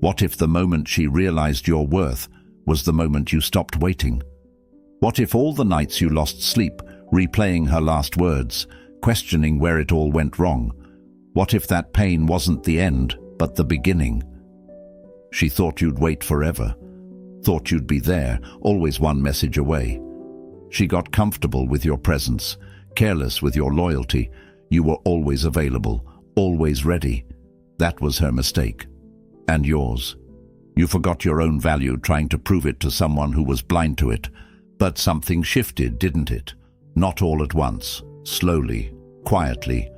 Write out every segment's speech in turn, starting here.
What if the moment she realized your worth was the moment you stopped waiting? What if all the nights you lost sleep, replaying her last words, questioning where it all went wrong? What if that pain wasn't the end, but the beginning? She thought you'd wait forever, thought you'd be there, always one message away. She got comfortable with your presence, careless with your loyalty. You were always available, always ready. That was her mistake. And yours. You forgot your own value trying to prove it to someone who was blind to it. But something shifted, didn't it? Not all at once, slowly, quietly.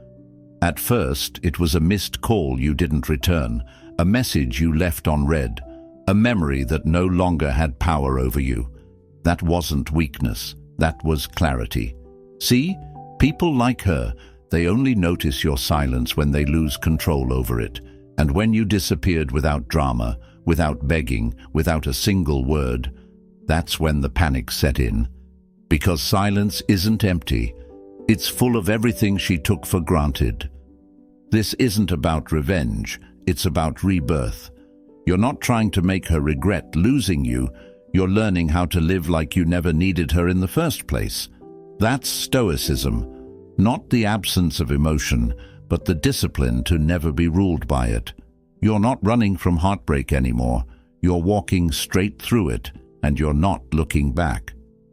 At first, it was a missed call you didn't return, a message you left unread, a memory that no longer had power over you. That wasn't weakness, that was clarity. See, people like her, they only notice your silence when they lose control over it. And when you disappeared without drama, without begging, without a single word, that's when the panic set in. Because silence isn't empty. It's full of everything she took for granted. This isn't about revenge, it's about rebirth. You're not trying to make her regret losing you, you're learning how to live like you never needed her in the first place. That's Stoicism, not the absence of emotion, but the discipline to never be ruled by it. You're not running from heartbreak anymore, you're walking straight through it, and you're not looking back.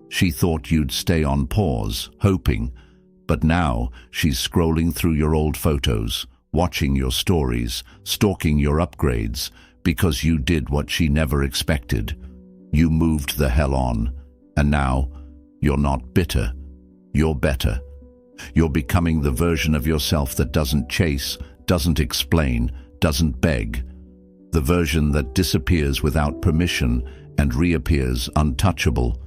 She thought you'd stay on pause, hoping, but now she's scrolling through your old photos, watching your stories, stalking your upgrades, because you did what she never expected. You moved the hell on, and now you're not bitter, you're better. You're becoming the version of yourself that doesn't chase, doesn't explain, doesn't beg. The version that disappears without permission and reappears untouchable.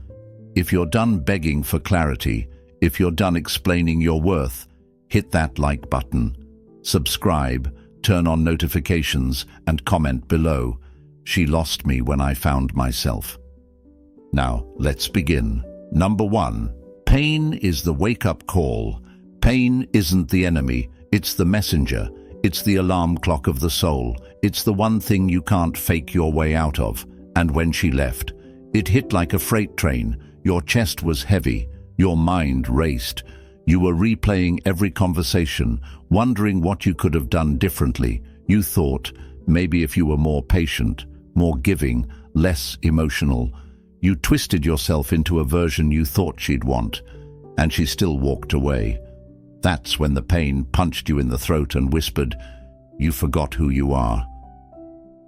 If you're done begging for clarity, if you're done explaining your worth, hit that like button. Subscribe, turn on notifications, and comment below. She lost me when I found myself. Now, let's begin. Number 1. Pain is the wake-up call. Pain isn't the enemy, it's the messenger. It's the alarm clock of the soul. It's the one thing you can't fake your way out of. And when she left, it hit like a freight train. Your chest was heavy. Your mind raced. You were replaying every conversation, wondering what you could have done differently. You thought, maybe if you were more patient, more giving, less emotional. You twisted yourself into a version you thought she'd want, and she still walked away. That's when the pain punched you in the throat and whispered, "You forgot who you are."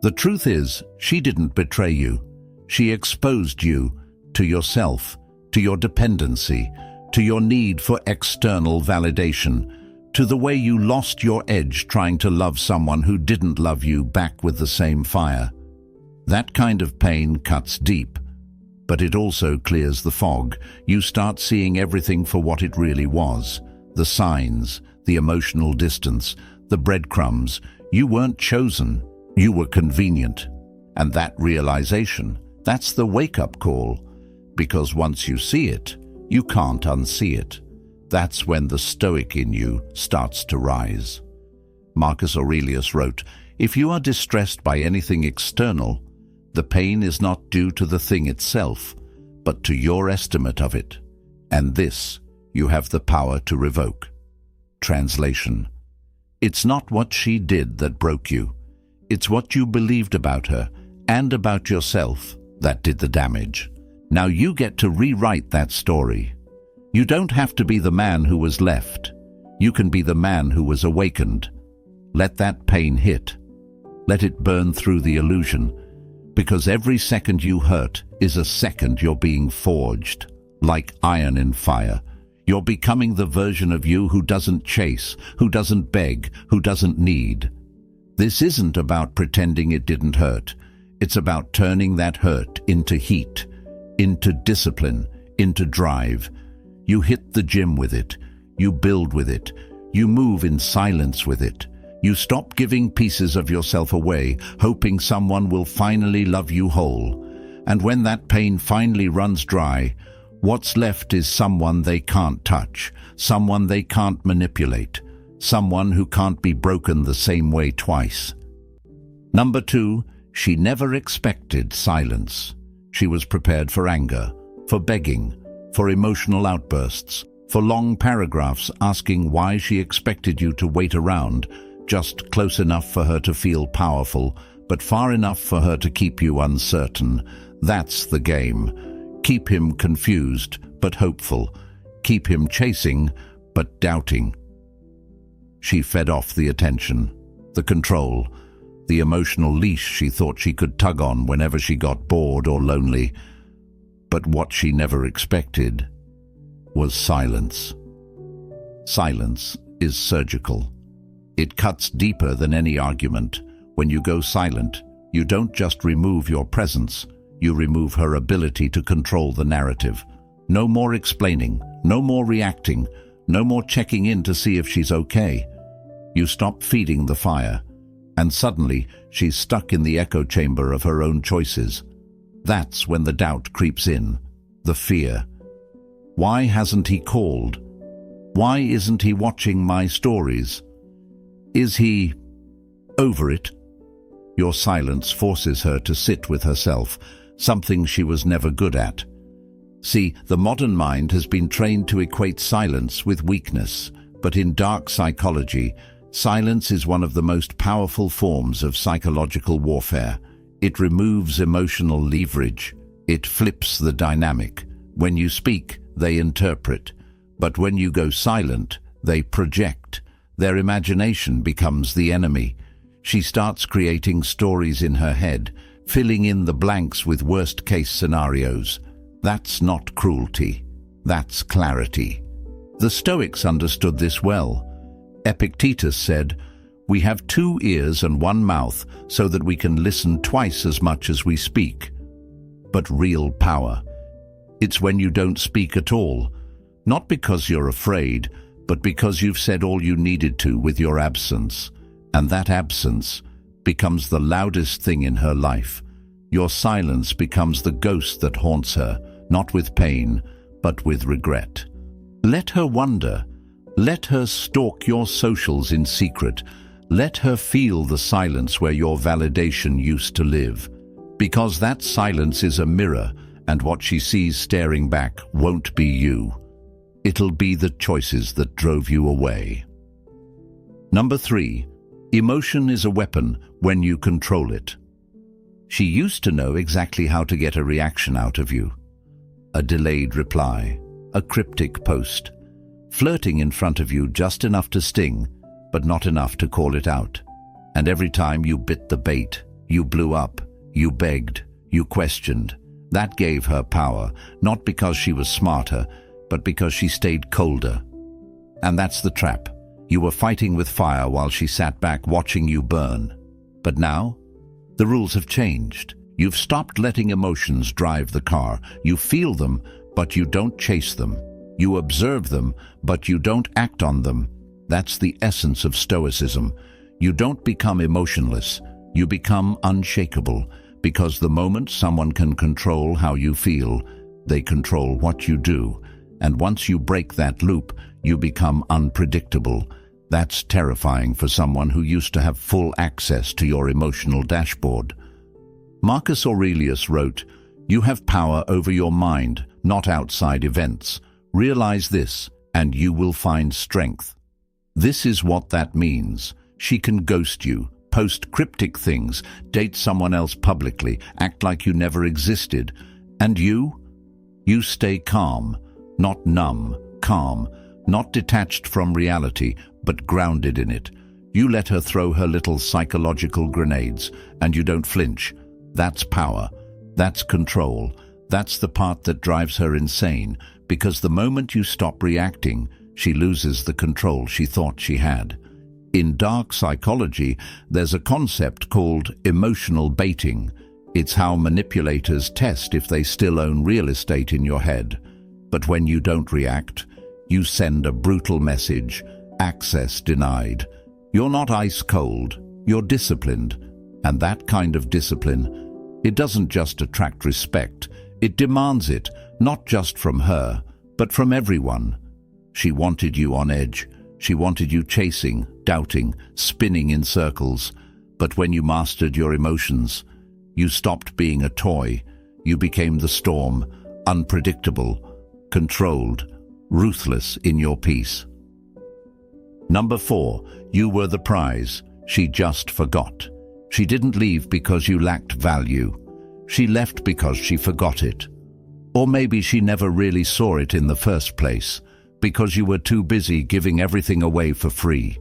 The truth is, she didn't betray you. She exposed you to yourself, to your dependency, to your need for external validation, to the way you lost your edge trying to love someone who didn't love you back with the same fire. That kind of pain cuts deep, but it also clears the fog. You start seeing everything for what it really was. The signs, the emotional distance, the breadcrumbs. You weren't chosen, you were convenient. And that realization, that's the wake-up call. Because once you see it, you can't unsee it. That's when the Stoic in you starts to rise. Marcus Aurelius wrote, "If you are distressed by anything external, the pain is not due to the thing itself, but to your estimate of it. And this you have the power to revoke." Translation: it's not what she did that broke you. It's what you believed about her and about yourself that did the damage. Now you get to rewrite that story. You don't have to be the man who was left. You can be the man who was awakened. Let that pain hit. Let it burn through the illusion. Because every second you hurt is a second you're being forged, like iron in fire. You're becoming the version of you who doesn't chase, who doesn't beg, who doesn't need. This isn't about pretending it didn't hurt. It's about turning that hurt into heat, into discipline, into drive. You hit the gym with it. You build with it. You move in silence with it. You stop giving pieces of yourself away, hoping someone will finally love you whole. And when that pain finally runs dry, what's left is someone they can't touch, someone they can't manipulate, someone who can't be broken the same way twice. Number 2, She never expected silence. She was prepared for anger, for begging, for emotional outbursts, for long paragraphs asking why she expected you to wait around, just close enough for her to feel powerful, but far enough for her to keep you uncertain. That's the game. Keep him confused, but hopeful. Keep him chasing, but doubting. She fed off the attention, the control, the emotional leash she thought she could tug on whenever she got bored or lonely. But what she never expected was silence. Silence is surgical. It cuts deeper than any argument. When you go silent, you don't just remove your presence, you remove her ability to control the narrative. No more explaining, no more reacting, no more checking in to see if she's okay. You stop feeding the fire, and suddenly she's stuck in the echo chamber of her own choices. That's when the doubt creeps in, the fear. Why hasn't he called? Why isn't he watching my stories? Is he over it? Your silence forces her to sit with herself, something she was never good at. See, the modern mind has been trained to equate silence with weakness, but in dark psychology, silence is one of the most powerful forms of psychological warfare. It removes emotional leverage. It flips the dynamic. When you speak, they interpret. But when you go silent, they project. Their imagination becomes the enemy. She starts creating stories in her head, filling in the blanks with worst-case scenarios. That's not cruelty. That's clarity. The Stoics understood this well. Epictetus said, "We have 2 ears and 1 mouth so that we can listen twice as much as we speak." But real power, it's when you don't speak at all, not because you're afraid, but because you've said all you needed to with your absence. And that absence becomes the loudest thing in her life. Your silence becomes the ghost that haunts her, not with pain, but with regret. Let her wonder. Let her stalk your socials in secret. Let her feel the silence where your validation used to live. Because that silence is a mirror, and what she sees staring back won't be you. It'll be the choices that drove you away. Number 3. Emotion is a weapon when you control it. She used to know exactly how to get a reaction out of you. A delayed reply, a cryptic post, flirting in front of you just enough to sting, but not enough to call it out. And every time you bit the bait, you blew up, you begged, you questioned. That gave her power, not because she was smarter, but because she stayed colder. And that's the trap. You were fighting with fire while she sat back watching you burn. But now, the rules have changed. You've stopped letting emotions drive the car. You feel them, but you don't chase them. You observe them, but you don't act on them. That's the essence of Stoicism. You don't become emotionless. You become unshakable, because the moment someone can control how you feel, they control what you do. And once you break that loop, you become unpredictable. That's terrifying for someone who used to have full access to your emotional dashboard. Marcus Aurelius wrote, "You have power over your mind, not outside events. Realize this, and you will find strength." This is what that means. She can ghost you, post cryptic things, date someone else publicly, act like you never existed. And you stay calm, not numb, calm, not detached from reality, but grounded in it. You let her throw her little psychological grenades, and you don't flinch. That's power. That's control. That's the part that drives her insane, because the moment you stop reacting, she loses the control she thought she had. In dark psychology, there's a concept called emotional baiting. It's how manipulators test if they still own real estate in your head. But when you don't react, you send a brutal message: access denied. You're not ice cold, you're disciplined. And that kind of discipline, it doesn't just attract respect, it demands it, not just from her, but from everyone. She wanted you on edge. She wanted you chasing, doubting, spinning in circles. But when you mastered your emotions, You stopped being a toy. You became the storm, unpredictable, controlled, ruthless in your peace. Number 4, you were the prize. She just forgot. She didn't leave because you lacked value. She left because she forgot it. Or maybe she never really saw it in the first place, because you were too busy giving everything away for free.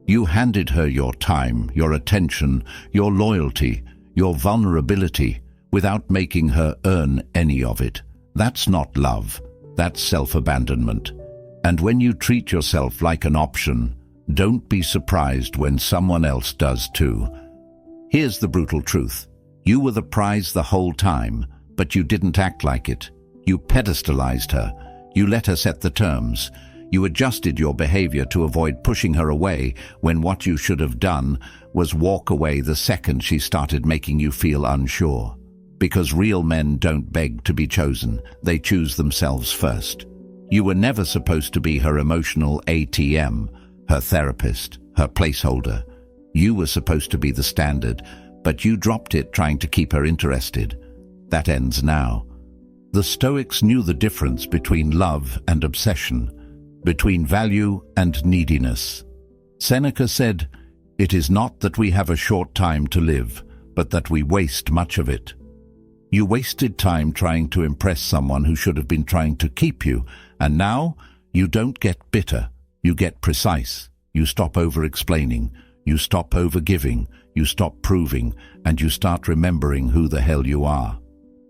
You handed her your time, your attention, your loyalty, your vulnerability, without making her earn any of it. That's not love. That's self-abandonment. And when you treat yourself like an option, don't be surprised when someone else does too. Here's the brutal truth. You were the prize the whole time, but you didn't act like it. You pedestalized her. You let her set the terms. You adjusted your behavior to avoid pushing her away when what you should have done was walk away the second she started making you feel unsure. Because real men don't beg to be chosen. They choose themselves first. You were never supposed to be her emotional ATM, her therapist, her placeholder. You were supposed to be the standard, but you dropped it trying to keep her interested. That ends now. The Stoics knew the difference between love and obsession, between value and neediness. Seneca said, "It is not that we have a short time to live, but that we waste much of it." You wasted time trying to impress someone who should have been trying to keep you, and now you don't get bitter, you get precise. You stop over-explaining, you stop over-giving, you stop proving, and you start remembering who the hell you are.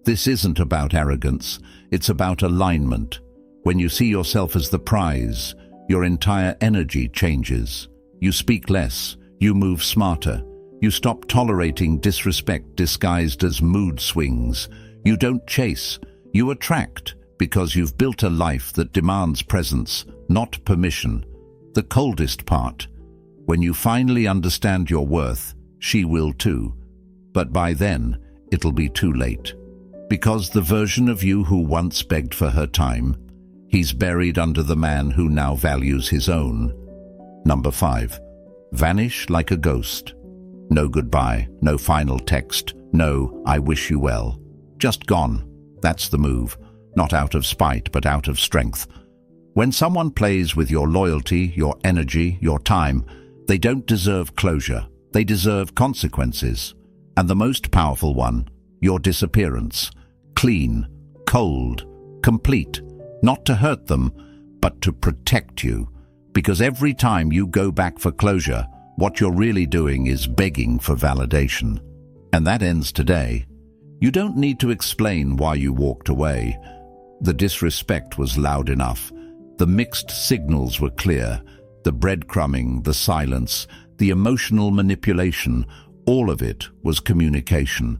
This isn't about arrogance, it's about alignment. When you see yourself as the prize, your entire energy changes. You speak less, you move smarter. You stop tolerating disrespect disguised as mood swings. You don't chase, you attract, because you've built a life that demands presence, not permission. The coldest part. When you finally understand your worth, she will too. But by then, it'll be too late. Because the version of you who once begged for her time, he's buried under the man who now values his own. Number 5. Vanish like a ghost. No goodbye, no final text, no "I wish you well." Just gone. That's the move. Not out of spite, but out of strength. When someone plays with your loyalty, your energy, your time, they don't deserve closure. They deserve consequences. And the most powerful one, your disappearance. Clean, cold, complete. Not to hurt them, but to protect you. Because every time you go back for closure, what you're really doing is begging for validation. And that ends today. You don't need to explain why you walked away. The disrespect was loud enough. The mixed signals were clear. The breadcrumbing, the silence, the emotional manipulation, all of it was communication.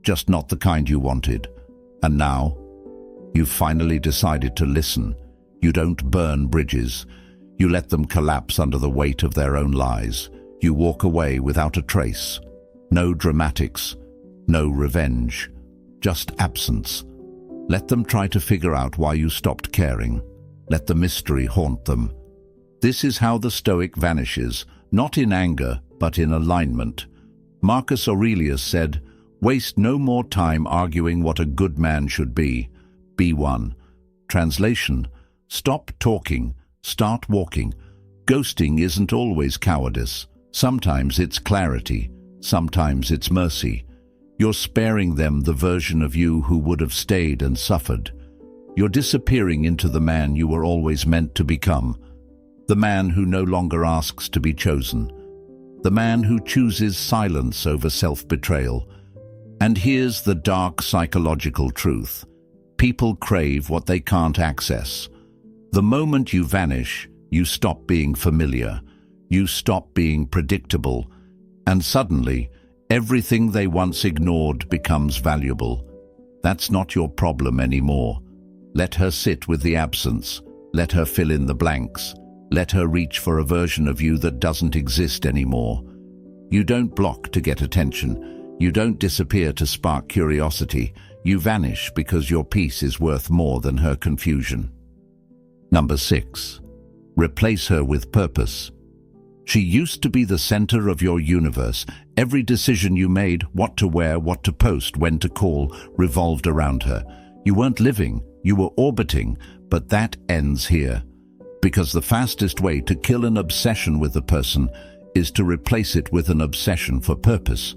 Just not the kind you wanted. And now, you've finally decided to listen. You don't burn bridges. You let them collapse under the weight of their own lies. You walk away without a trace. No dramatics, no revenge, just absence. Let them try to figure out why you stopped caring. Let the mystery haunt them. This is how the Stoic vanishes, not in anger, but in alignment. Marcus Aurelius said, "Waste no more time arguing what a good man should be. Be one." Translation: stop talking, start walking. Ghosting isn't always cowardice. Sometimes it's clarity. Sometimes it's mercy. You're sparing them the version of you who would have stayed and suffered. You're disappearing into the man you were always meant to become. The man who no longer asks to be chosen. The man who chooses silence over self-betrayal. And here's the dark psychological truth. People crave what they can't access. The moment you vanish, you stop being familiar. You stop being predictable. And suddenly, everything they once ignored becomes valuable. That's not your problem anymore. Let her sit with the absence. Let her fill in the blanks. Let her reach for a version of you that doesn't exist anymore. You don't block to get attention. You don't disappear to spark curiosity. You vanish because your peace is worth more than her confusion. Number 6. Replace her with purpose. She used to be the center of your universe. Every decision you made, what to wear, what to post, when to call, revolved around her. You weren't living, you were orbiting, but that ends here. Because the fastest way to kill an obsession with a person is to replace it with an obsession for purpose.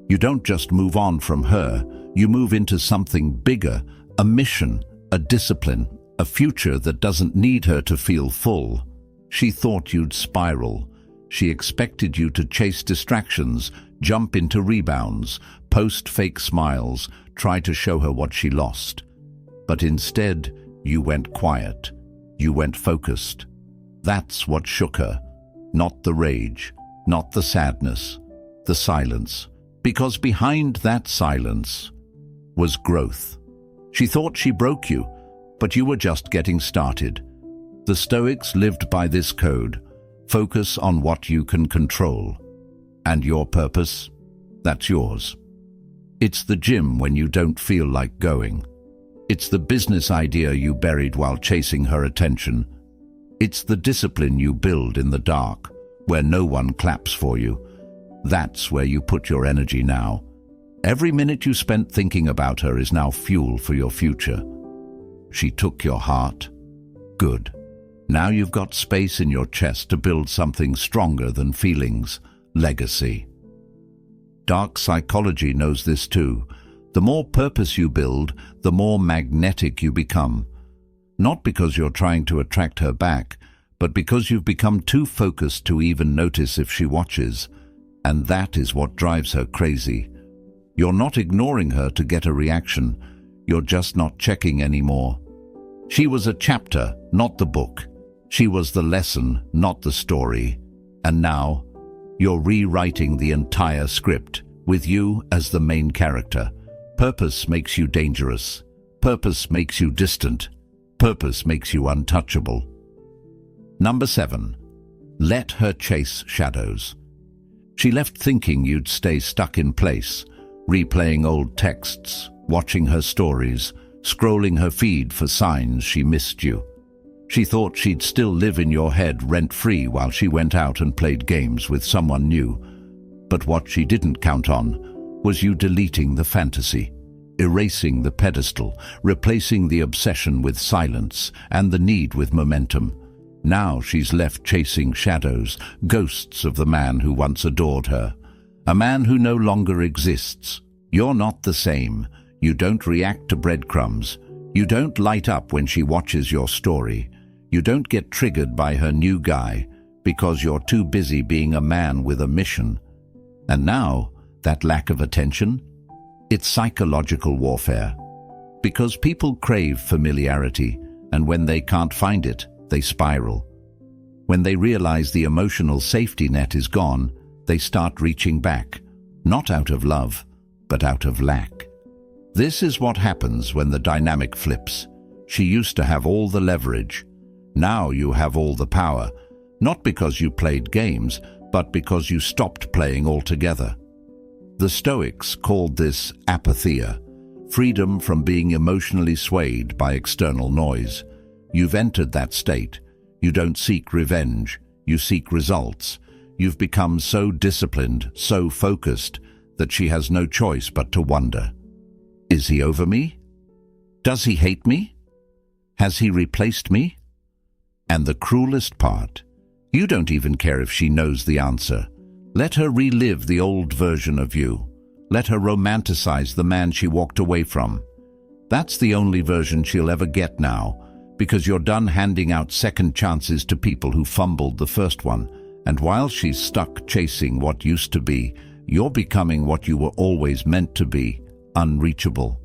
You don't just move on from her, you move into something bigger, a mission, a discipline, a future that doesn't need her to feel full. She thought you'd spiral. She expected you to chase distractions, jump into rebounds, post fake smiles, try to show her what she lost. But instead, you went quiet. You went focused. That's what shook her. Not the rage, not the sadness, the silence. Because behind that silence was growth. She thought she broke you, but you were just getting started. The Stoics lived by this code. Focus on what you can control. And your purpose? That's yours. It's the gym when you don't feel like going. It's the business idea you buried while chasing her attention. It's the discipline you build in the dark, where no one claps for you. That's where you put your energy now. Every minute you spent thinking about her is now fuel for your future. She took your heart. Good. Now you've got space in your chest to build something stronger than feelings, legacy. Dark psychology knows this too. The more purpose you build, the more magnetic you become. Not because you're trying to attract her back, but because you've become too focused to even notice if she watches. And that is what drives her crazy. You're not ignoring her to get a reaction. You're just not checking anymore. She was a chapter, not the book. She was the lesson, not the story. And now, you're rewriting the entire script, with you as the main character. Purpose makes you dangerous. Purpose makes you distant. Purpose makes you untouchable. Number 7. Let her chase shadows. She left thinking you'd stay stuck in place, replaying old texts, watching her stories, scrolling her feed for signs she missed you. She thought she'd still live in your head rent-free while she went out and played games with someone new. But what she didn't count on was you deleting the fantasy, erasing the pedestal, replacing the obsession with silence and the need with momentum. Now she's left chasing shadows, ghosts of the man who once adored her. A man who no longer exists. You're not the same. You don't react to breadcrumbs. You don't light up when she watches your story. You don't get triggered by her new guy because you're too busy being a man with a mission. And now, that lack of attention? It's psychological warfare. Because people crave familiarity, and when they can't find it, they spiral. When they realize the emotional safety net is gone, they start reaching back, not out of love, but out of lack. This is what happens when the dynamic flips. She used to have all the leverage. Now you have all the power, not because you played games, but because you stopped playing altogether. The Stoics called this apatheia, freedom from being emotionally swayed by external noise. You've entered that state. You don't seek revenge, you seek results. You've become so disciplined, so focused, that she has no choice but to wonder. Is he over me? Does he hate me? Has he replaced me? And the cruelest part, you don't even care if she knows the answer. Let her relive the old version of you. Let her romanticize the man she walked away from. That's the only version she'll ever get now, because you're done handing out second chances to people who fumbled the first one. And while she's stuck chasing what used to be, you're becoming what you were always meant to be, unreachable.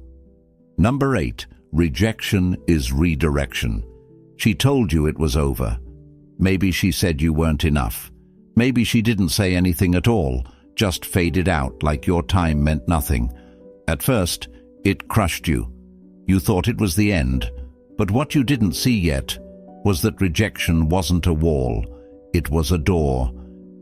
Number 8, rejection is redirection. She told you it was over. Maybe she said you weren't enough. Maybe she didn't say anything at all, just faded out like your time meant nothing. At first, it crushed you. You thought it was the end. But what you didn't see yet was that rejection wasn't a wall. It was a door.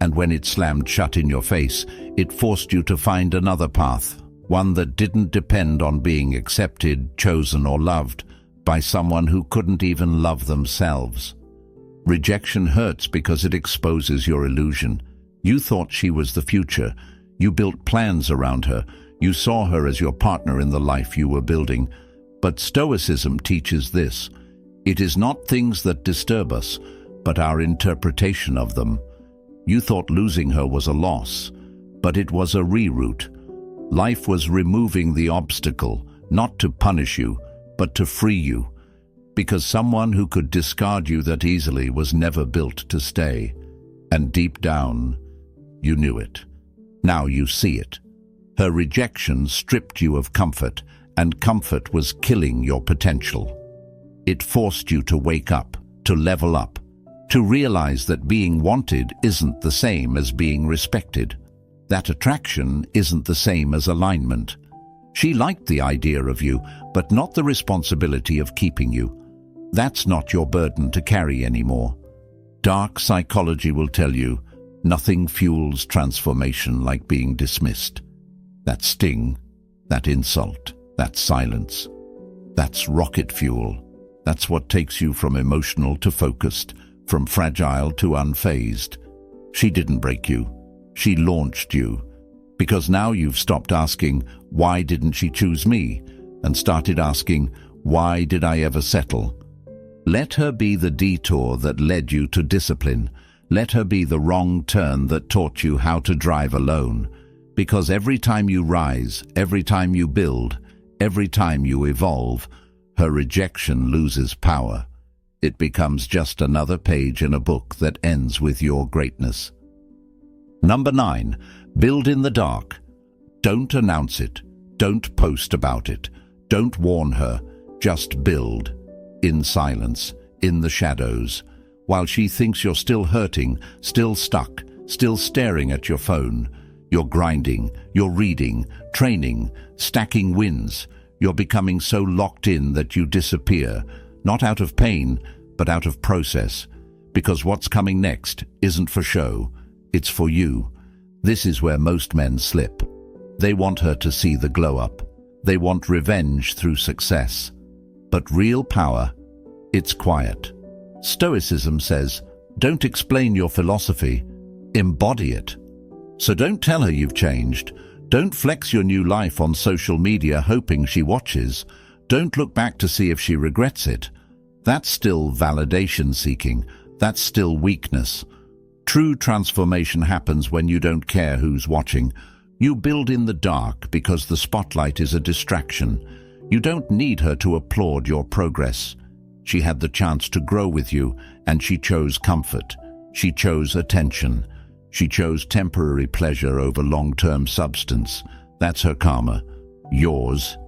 And when it slammed shut in your face, it forced you to find another path, one that didn't depend on being accepted, chosen, or loved by someone who couldn't even love themselves. Rejection hurts because it exposes your illusion. You thought she was the future. You built plans around her. You saw her as your partner in the life you were building. But Stoicism teaches this: it is not things that disturb us, but our interpretation of them. You thought losing her was a loss, but it was a reroute. Life was removing the obstacle, not to punish you, but to free you, because someone who could discard you that easily was never built to stay. And deep down, you knew it. Now you see it. Her rejection stripped you of comfort, and comfort was killing your potential. It forced you to wake up, to level up, to realize that being wanted isn't the same as being respected. That attraction isn't the same as alignment. She liked the idea of you, but not the responsibility of keeping you. That's not your burden to carry anymore. Dark psychology will tell you, nothing fuels transformation like being dismissed. That sting, that insult, that silence, that's rocket fuel. That's what takes you from emotional to focused, from fragile to unfazed. She didn't break you. She launched you. Because now you've stopped asking, why didn't she choose me? And started asking, why did I ever settle? Let her be the detour that led you to discipline. Let her be the wrong turn that taught you how to drive alone. Because every time you rise, every time you build, every time you evolve, her rejection loses power. It becomes just another page in a book that ends with your greatness. Number 9, build in the dark. Don't announce it. Don't post about it. Don't warn her. Just build. In silence, in the shadows. While she thinks you're still hurting, still stuck, still staring at your phone. You're grinding, you're reading, training, stacking wins. You're becoming so locked in that you disappear, not out of pain, but out of process. Because what's coming next isn't for show, it's for you. This is where most men slip. They want her to see the glow up. They want revenge through success. But real power, it's quiet. Stoicism says, don't explain your philosophy, embody it. So don't tell her you've changed. Don't flex your new life on social media hoping she watches. Don't look back to see if she regrets it. That's still validation seeking. That's still weakness. True transformation happens when you don't care who's watching. You build in the dark because the spotlight is a distraction. You don't need her to applaud your progress. She had the chance to grow with you, and she chose comfort. She chose attention. She chose temporary pleasure over long-term substance. That's her karma. Yours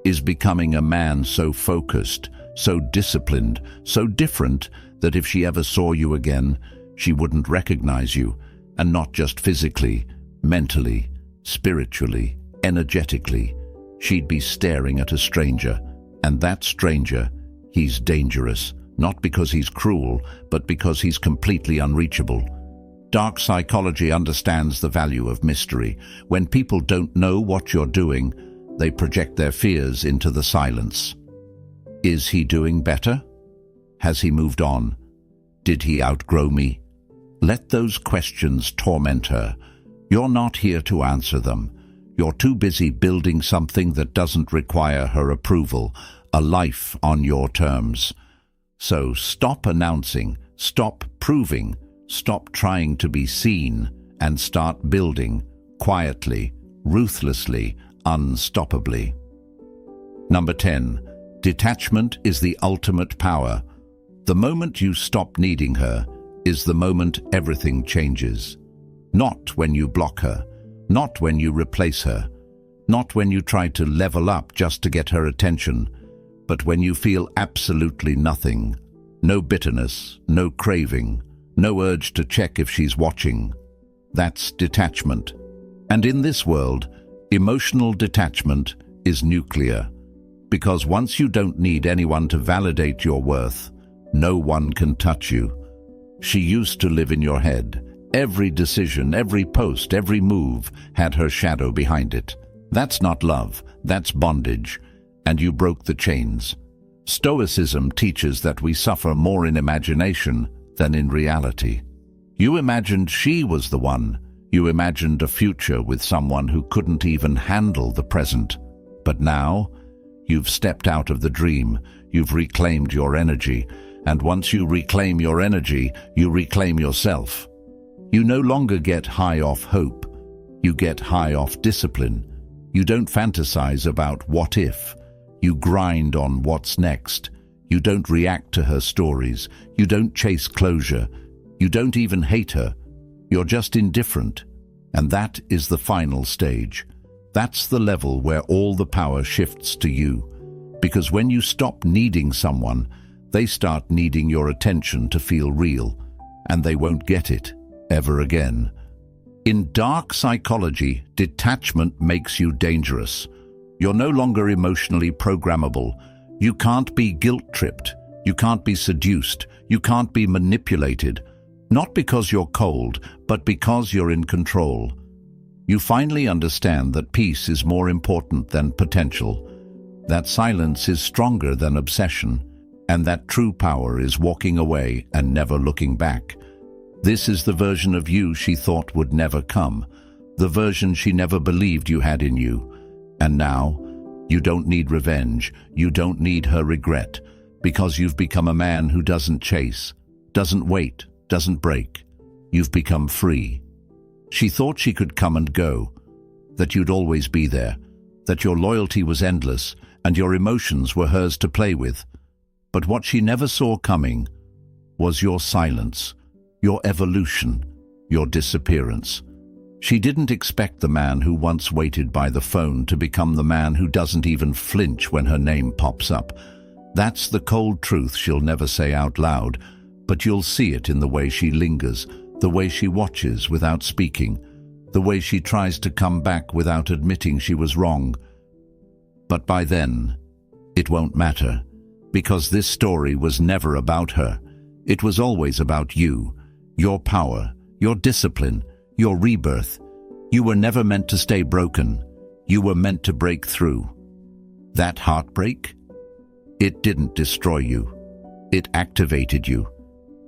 is becoming a man so focused, so disciplined, so different that if she ever saw you again, she wouldn't recognize you, and not just physically, mentally, spiritually, energetically. She'd be staring at a stranger, and that stranger, he's dangerous, not because he's cruel, but because he's completely unreachable. Dark psychology understands the value of mystery. When people don't know what you're doing, they project their fears into the silence. Is he doing better? Has he moved on? Did he outgrow me? Let those questions torment her. You're not here to answer them. You're too busy building something that doesn't require her approval, a life on your terms. So stop announcing, stop proving, stop trying to be seen, and start building, quietly, ruthlessly, unstoppably. Number 10. Detachment is the ultimate power. The moment you stop needing her is the moment everything changes. Not when you block her, not when you replace her, not when you try to level up just to get her attention, but when you feel absolutely nothing. No bitterness, no craving, no urge to check if she's watching. That's detachment. And in this world, emotional detachment is nuclear. Because once you don't need anyone to validate your worth, no one can touch you. She used to live in your head. Every decision, every post, every move had her shadow behind it. That's not love, that's bondage. And you broke the chains. Stoicism teaches that we suffer more in imagination than in reality. You imagined she was the one. You imagined a future with someone who couldn't even handle the present. But now, you've stepped out of the dream, you've reclaimed your energy, and once you reclaim your energy, you reclaim yourself. You no longer get high off hope, you get high off discipline. You don't fantasize about what if, you grind on what's next. You don't react to her stories, you don't chase closure, you don't even hate her. You're just indifferent, and that is the final stage. That's the level where all the power shifts to you, because when you stop needing someone, they start needing your attention to feel real, and they won't get it ever again. In dark psychology, detachment makes you dangerous. You're no longer emotionally programmable. You can't be guilt-tripped. You can't be seduced. You can't be manipulated. Not because you're cold, but because you're in control. You finally understand that peace is more important than potential, that silence is stronger than obsession, and that true power is walking away and never looking back. This is the version of you she thought would never come, the version she never believed you had in you. And now, you don't need revenge, you don't need her regret, because you've become a man who doesn't chase, doesn't wait, doesn't break. You've become free. She thought she could come and go, that you'd always be there, that your loyalty was endless and your emotions were hers to play with. But what she never saw coming was your silence, your evolution, your disappearance. She didn't expect the man who once waited by the phone to become the man who doesn't even flinch when her name pops up. That's the cold truth she'll never say out loud, but you'll see it in the way she lingers, the way she watches without speaking, the way she tries to come back without admitting she was wrong. But by then, it won't matter, because this story was never about her. It was always about you, your power, your discipline, your rebirth. You were never meant to stay broken. You were meant to break through. That heartbreak? It didn't destroy you. It activated you.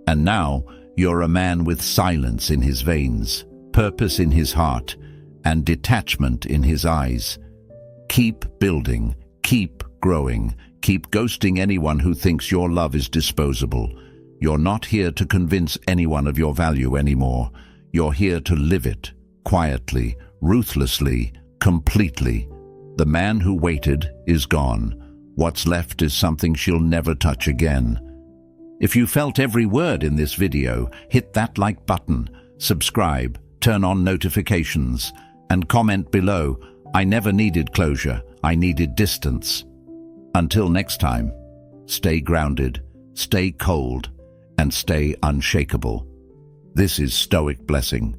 And now, you're a man with silence in his veins, purpose in his heart, and detachment in his eyes. Keep building, keep growing, keep ghosting anyone who thinks your love is disposable. You're not here to convince anyone of your value anymore. You're here to live it, quietly, ruthlessly, completely. The man who waited is gone. What's left is something she'll never touch again. If you felt every word in this video, hit that like button, subscribe, turn on notifications, and comment below, I never needed closure, I needed distance. Until next time, stay grounded, stay cold, and stay unshakable. This is Stoic Blessing.